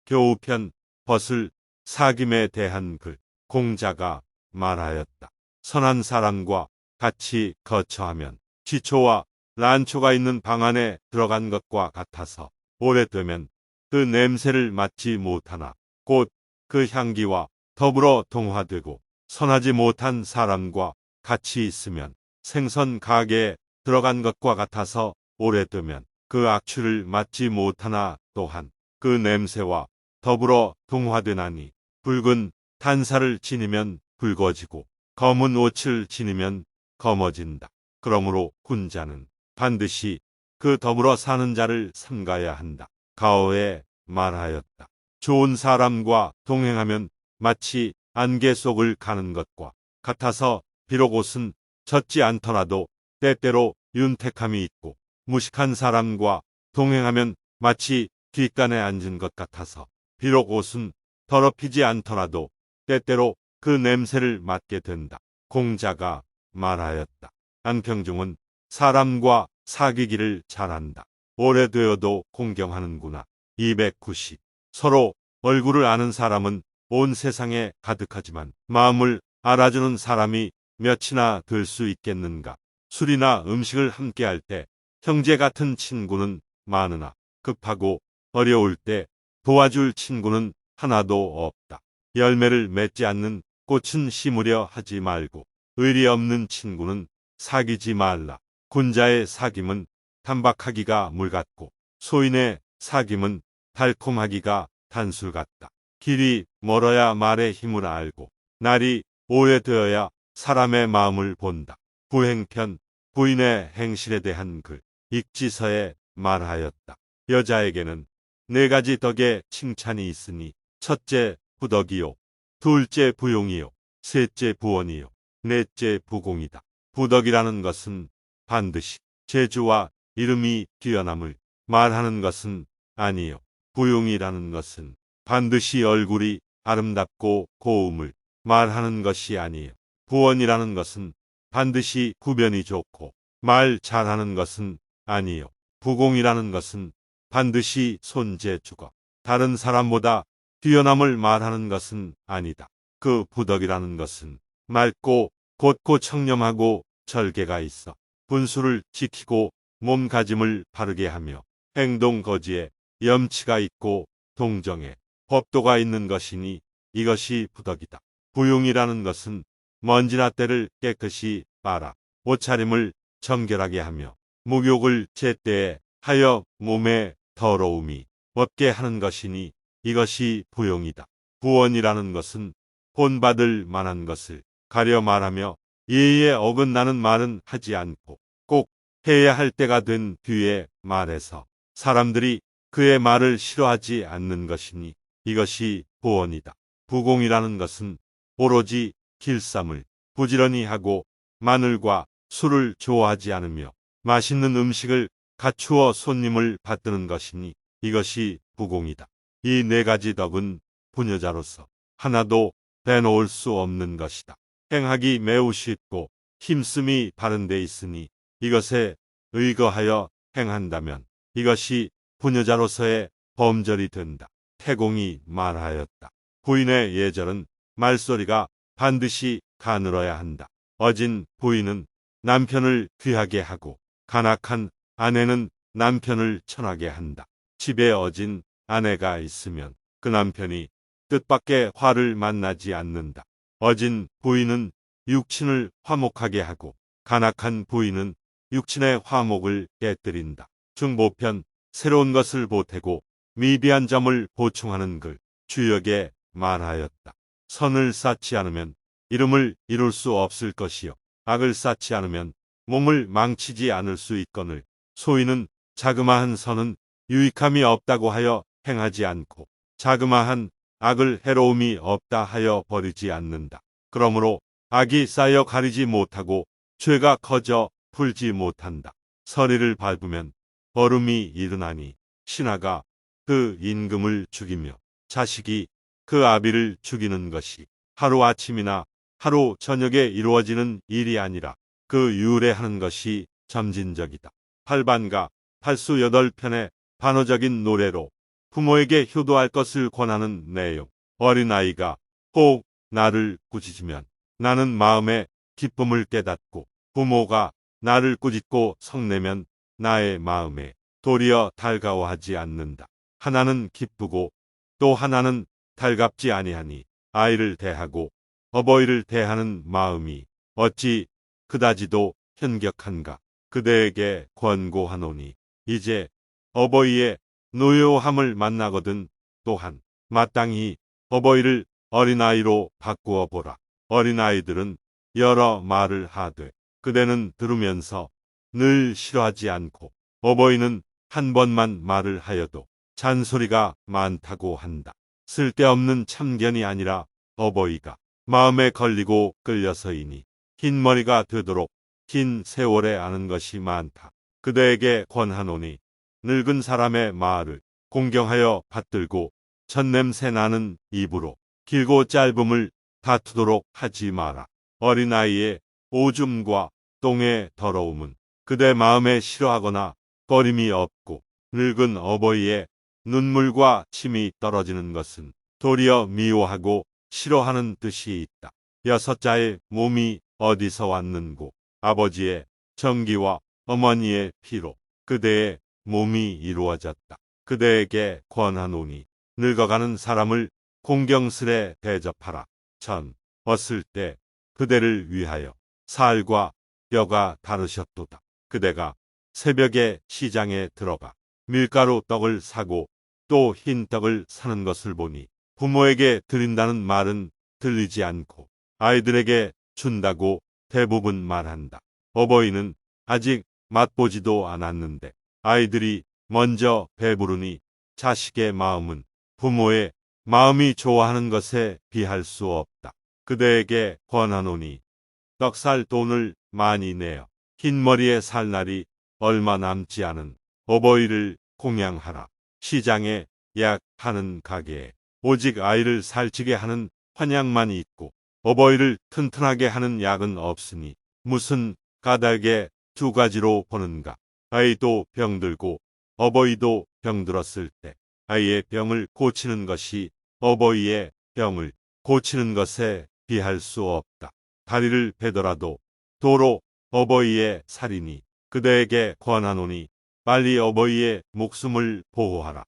겨우편 벗을 사김에 대한 글. 공자가 말하였다. 선한 사람과 같이 거처하면 지초와 란초가 있는 방 안에 들어간 것과 같아서 오래되면 그 냄새를 맡지 못하나 곧 그 향기와 더불어 동화되고, 선하지 못한 사람과 같이 있으면 생선 가게에 들어간 것과 같아서 오래되면 그 악취를 맡지 못하나 또한 그 냄새와 더불어 동화되나니, 붉은 단사를 지니면 붉어지고 검은 옷을 지니면 검어진다. 그러므로 군자는 반드시 그 더불어 사는 자를 삼가야 한다. 가오에 말하였다. 좋은 사람과 동행하면 마치 안개 속을 가는 것과 같아서 비록 옷은 젖지 않더라도 때때로 윤택함이 있고, 무식한 사람과 동행하면 마치 뒷간에 앉은 것 같아서 비록 옷은 더럽히지 않더라도 때때로 그 냄새를 맡게 된다. 공자가 말하였다. 안평중은 사람과 사귀기를 잘한다. 오래되어도 공경하는구나. 290. 서로 얼굴을 아는 사람은 온 세상에 가득하지만 마음을 알아주는 사람이 몇이나 될 수 있겠는가. 술이나 음식을 함께할 때 형제 같은 친구는 많으나 급하고 어려울 때 도와줄 친구는 하나도 없다. 열매를 맺지 않는 꽃은 심으려 하지 말고 의리 없는 친구는 사귀지 말라. 군자의 사귐은 단박하기가 물 같고 소인의 사귐은 달콤하기가 단술 같다. 길이 멀어야 말의 힘을 알고 날이 오래되어야 사람의 마음을 본다. 부행편. 부인의 행실에 대한 글. 익지서에 말하였다. 여자에게는 네 가지 덕의 칭찬이 있으니, 첫째 부덕이요, 둘째 부용이요, 셋째 부원이요, 넷째 부공이다. 부덕이라는 것은 반드시 재주와 이름이 뛰어남을 말하는 것은 아니요. 부용이라는 것은 반드시 얼굴이 아름답고 고움을 말하는 것이 아니요. 부원이라는 것은 반드시 구변이 좋고 말 잘하는 것은 아니요. 부공이라는 것은 반드시 손재주가 다른 사람보다 뛰어남을 말하는 것은 아니다. 그 부덕이라는 것은 맑고 곧고 청렴하고 절개가 있어 분수를 지키고 몸가짐을 바르게 하며 행동 거지에 염치가 있고 동정에 법도가 있는 것이니 이것이 부덕이다. 부용이라는 것은 먼지나 때를 깨끗이 빨아 옷차림을 정결하게 하며沐욕을 제때에 하여 몸에 더러움이 없게 하는 것이니 이것이 부용이다. 부원이라는 것은 본받을 만한 것을 가려 말하며 예의에 어긋나는 말은 하지 않고 꼭 해야 할 때가 된 뒤에 말해서 사람들이 그의 말을 싫어하지 않는 것이니 이것이 부원이다. 부공이라는 것은 오로지 길쌈을 부지런히 하고 마늘과 술을 좋아하지 않으며 맛있는 음식을 갖추어 손님을 받드는 것이니 이것이 부공이다. 이 네 가지 덕은 부녀자로서 하나도 빼놓을 수 없는 것이다. 행하기 매우 쉽고 힘씀이 바른 데 있으니 이것에 의거하여 행한다면 이것이 부녀자로서의 범절이 된다. 태공이 말하였다. 부인의 예절은 말소리가 반드시 가늘어야 한다. 어진 부인은 남편을 귀하게 하고 간악한 아내는 남편을 천하게 한다. 집에 어진 아내가 있으면 그 남편이 뜻밖의 화를 만나지 않는다. 어진 부인은 육친을 화목하게 하고 간악한 부인은 육친의 화목을 깨뜨린다. 중보편. 새로운 것을 보태고 미비한 점을 보충하는 글. 주역에 말하였다. 선을 쌓지 않으면 이름을 이룰 수 없을 것이요, 악을 쌓지 않으면 몸을 망치지 않을 수 있거늘 소인은 자그마한 선은 유익함이 없다고 하여 행하지 않고 자그마한 악을 해로움이 없다 하여 버리지 않는다. 그러므로 악이 쌓여 가리지 못하고 죄가 커져 풀지 못한다. 서리를 밟으면 벌음이 일어나니 신하가 그 임금을 죽이며 자식이 그 아비를 죽이는 것이 하루아침이나 하루 저녁에 이루어지는 일이 아니라 그 유래하는 것이 점진적이다. 팔반가 팔수 8편의 반어적인 노래로 부모에게 효도할 것을 권하는 내용. 어린아이가 혹 나를 꾸짖으면 나는 마음의 기쁨을 깨닫고 부모가 나를 꾸짖고 성내면 나의 마음에 도리어 달가워하지 않는다. 하나는 기쁘고 또 하나는 달갑지 아니하니 아이를 대하고 어버이를 대하는 마음이 어찌 그다지도 현격한가. 그대에게 권고하노니 이제 어버이의 노요함을 만나거든 또한 마땅히 어버이를 어린아이로 바꾸어 보라. 어린아이들은 여러 말을 하되 그대는 들으면서 늘 싫어하지 않고 어버이는 한 번만 말을 하여도 잔소리가 많다고 한다. 쓸데없는 참견이 아니라 어버이가 마음에 걸리고 끌려서이니 흰머리가 되도록 긴 세월에 아는 것이 많다. 그대에게 권하노니 늙은 사람의 말을 공경하여 받들고 젖냄새 나는 입으로 길고 짧음을 다투도록 하지 마라. 어린아이의 오줌과 똥의 더러움은 그대 마음에 싫어하거나 꺼림이 없고 늙은 어버이의 눈물과 침이 떨어지는 것은 도리어 미워하고 싫어하는 뜻이 있다. 여섯자의 몸이 어디서 왔는고 아버지의 정기와 어머니의 피로 그대의 몸이 이루어졌다. 그대에게 권하노니 늙어가는 사람을 공경스레 대접하라. 전 어슬 때 그대를 위하여 살과 뼈가 다르셨도다. 그대가 새벽에 시장에 들어가 밀가루 떡을 사고 또 흰 떡을 사는 것을 보니 부모에게 드린다는 말은 들리지 않고 아이들에게 준다고 대부분 말한다. 어버이는 아직 맛보지도 않았는데 아이들이 먼저 배부르니 자식의 마음은 부모의 마음이 좋아하는 것에 비할 수 없다. 그대에게 권하노니 떡살 돈을 많이 내어 흰머리에 살 날이 얼마 남지 않은 어버이를 공양하라. 시장에 약 파는 가게에 오직 아이를 살찌게 하는 환약만 있고 어버이를 튼튼하게 하는 약은 없으니 무슨 까닭에 두 가지로 보는가. 아이도 병들고 어버이도 병들었을 때 아이의 병을 고치는 것이 어버이의 병을 고치는 것에 비할 수 없다. 다리를 베더라도 도로 어버이의 살이니 그대에게 권하노니 빨리 어버이의 목숨을 보호하라.